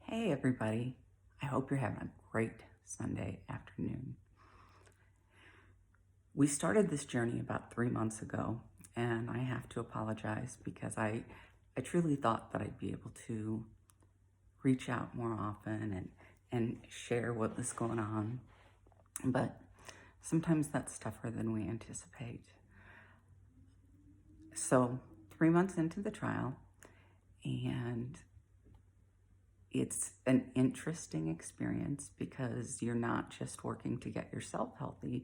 Hey everybody, I hope you're having a great Sunday afternoon. We started this journey about 3 months ago, and I have to apologize because I truly thought that I'd be able to reach out more often and share what was going on, but sometimes that's tougher than we anticipate. So 3 months into the trial, and it's an interesting experience because you're not just working to get yourself healthy.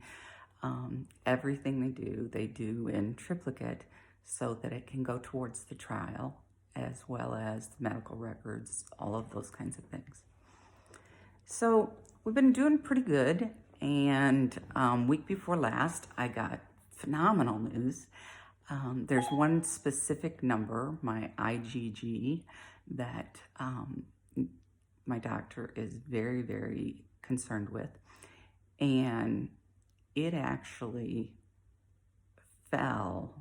Everything they do in triplicate so that it can go towards the trial as well as the medical records, all of those kinds of things. So we've been doing pretty good. And week before last, I got phenomenal news. There's one specific number, my IgG, that my doctor is very, very concerned with. And it actually fell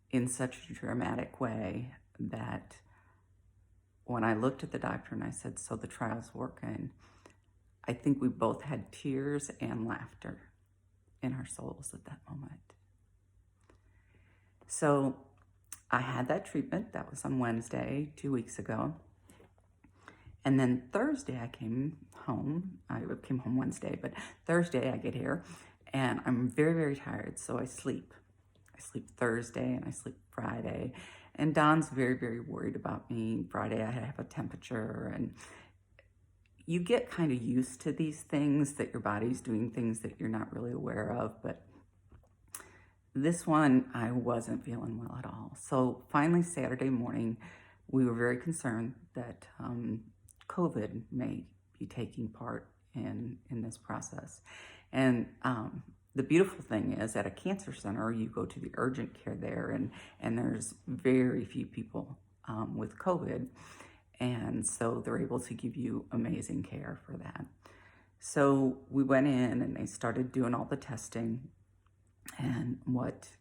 in such a dramatic way that when I looked at the doctor and I said, "So the trial's working," I think we both had tears and laughter in our souls at that moment. So I had that treatment. That was on Wednesday, 2 weeks ago. And then Thursday I came home. I came home Wednesday, but Thursday I get here and I'm very, very tired. So I sleep. I sleep Thursday and I sleep Friday. And Don's very, very worried about me. Friday I have a temperature, and you get kind of used to these things, that your body's doing things that you're not really aware of. But this one, I wasn't feeling well at all. So finally, Saturday morning, we were very concerned that COVID may be taking part in this process. And the beautiful thing is, at a cancer center, you go to the urgent care there, and there's very few people with COVID. And so they're able to give you amazing care for that. So we went in and they started doing all the testing, and what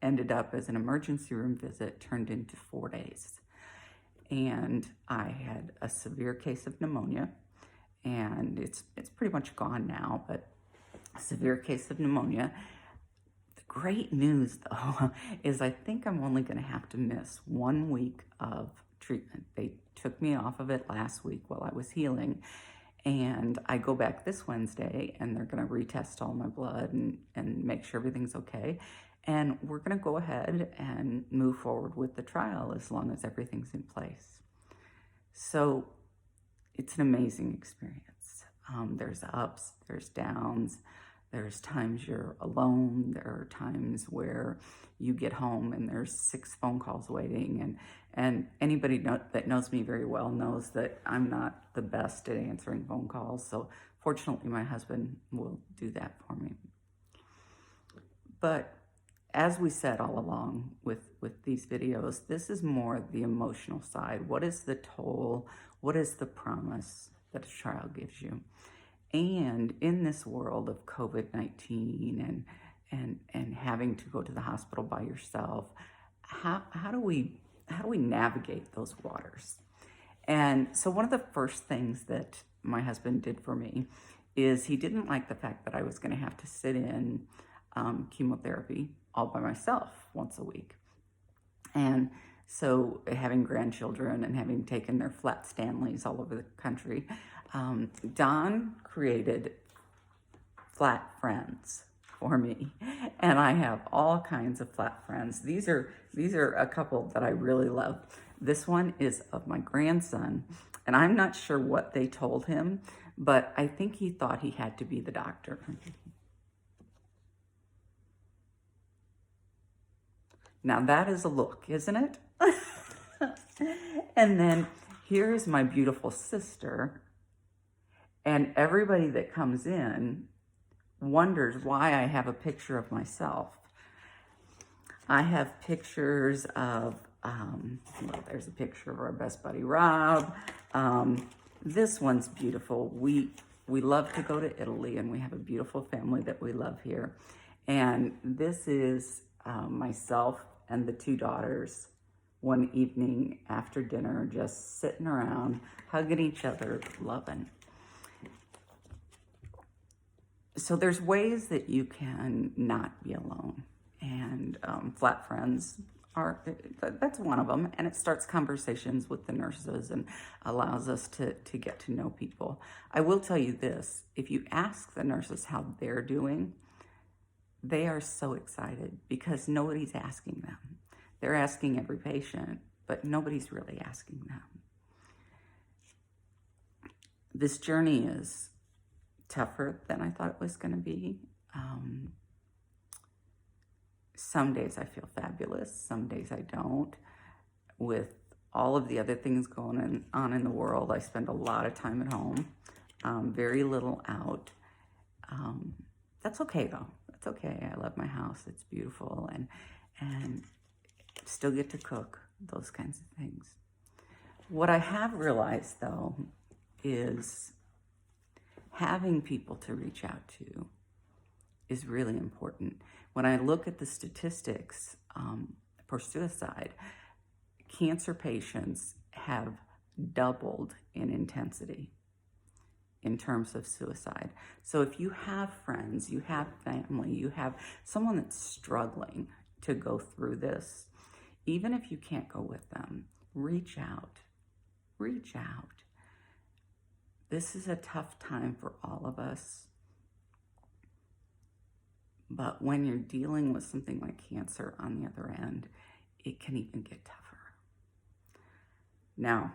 ended up as an emergency room visit turned into 4 days. And I had a severe case of pneumonia, and it's pretty much gone now, but a severe case of pneumonia. The great news, though, is I think I'm only going to have to miss 1 week of treatment. They took me off of it last week while I was healing, and I go back this Wednesday, and they're going to retest all my blood and make sure everything's okay. And we're going to go ahead and move forward with the trial as long as everything's in place. So it's an amazing experience. There's ups, there's downs, there's times you're alone, there are times where you get home and there's 6 phone calls waiting, and anybody that knows me very well knows that I'm not the best at answering phone calls. So fortunately, my husband will do that for me. But as we said all along with these videos, this is more the emotional side. What is the toll? What is the promise that a trial gives you? And in this world of COVID-19 and having to go to the hospital by yourself, how do we navigate those waters? And so one of the first things that my husband did for me is he didn't like the fact that I was going to have to sit in chemotherapy all by myself once a week. And so having grandchildren and having taken their flat Stanleys all over the country, Don created flat friends for me. And I have all kinds of flat friends. These are a couple that I really love. This one is of my grandson, and I'm not sure what they told him, but I think he thought he had to be the doctor. Now that is a look, isn't it? And then here's my beautiful sister. And everybody that comes in wonders why I have a picture of myself. I have pictures of, well, there's a picture of our best buddy, Rob. This one's beautiful. We love to go to Italy, and we have a beautiful family that we love here. And this is myself and the 2 daughters one evening after dinner, just sitting around, hugging each other, loving. So there's ways that you can not be alone. And Flat Friends that's one of them. And it starts conversations with the nurses and allows us to get to know people. I will tell you this, if you ask the nurses how they're doing, they are so excited because nobody's asking them. They're asking every patient, but nobody's really asking them. This journey is tougher than I thought it was going to be. Some days I feel fabulous, some days I don't. With all of the other things going on in the world, I spend a lot of time at home, very little out. That's okay though. That's okay. I love my house. It's beautiful, and still get to cook, those kinds of things. What I have realized though is having people to reach out to is really important. When I look at the statistics for suicide, cancer patients have doubled in intensity in terms of suicide. So if you have friends, you have family, you have someone that's struggling to go through this, even if you can't go with them, reach out. Reach out. This is a tough time for all of us. But when you're dealing with something like cancer on the other end, it can even get tougher. Now,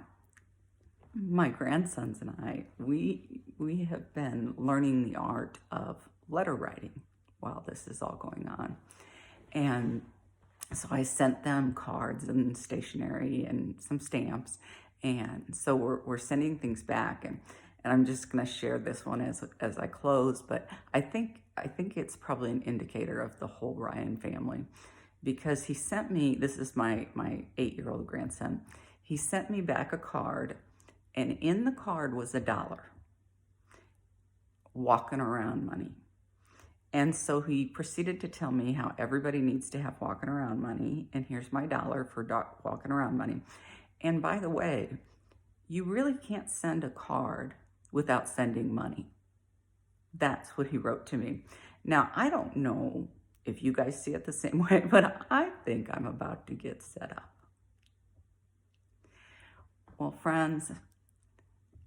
my grandsons and I, we have been learning the art of letter writing while this is all going on. And so I sent them cards and stationery and some stamps. And so we're sending things back. And I'm just going to share this one as I close. But I think it's probably an indicator of the whole Ryan family. Because he sent me, this is my 8-year-old grandson, he sent me back a card. And in the card was $1, walking around money. And so he proceeded to tell me how everybody needs to have walking around money. And here's my $1 for walking around money. And by the way, you really can't send a card without sending money. That's what he wrote to me. Now, I don't know if you guys see it the same way, but I think I'm about to get set up. Well, friends,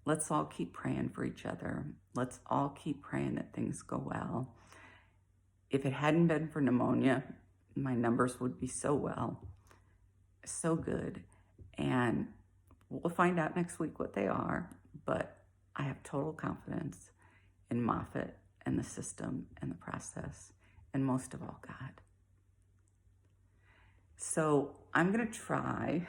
let's all keep praying for each other. Let's all keep praying that things go well. If it hadn't been for pneumonia, my numbers would be so good. And we'll find out next week what they are, but I have total confidence in Moffitt and the system and the process, and most of all, God. So I'm going to try,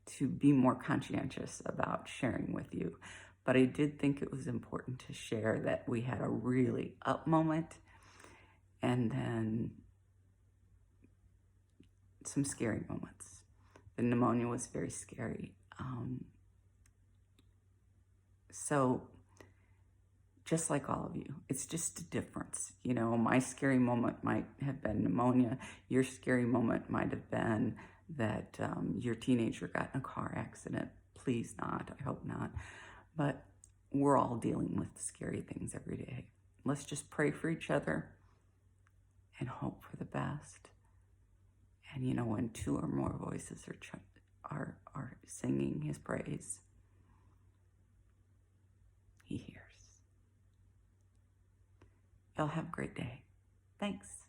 to be more conscientious about sharing with you. But I did think it was important to share that we had a really up moment and then some scary moments. The pneumonia was very scary. So just like all of you, it's just a difference. You know, my scary moment might have been pneumonia. Your scary moment might have been that your teenager got in a car accident. Please not, I hope not. But we're all dealing with scary things every day. Let's just pray for each other and hope for the best. And you know, when 2 or more voices are singing his praise, he hears. Y'all have a great day. Thanks.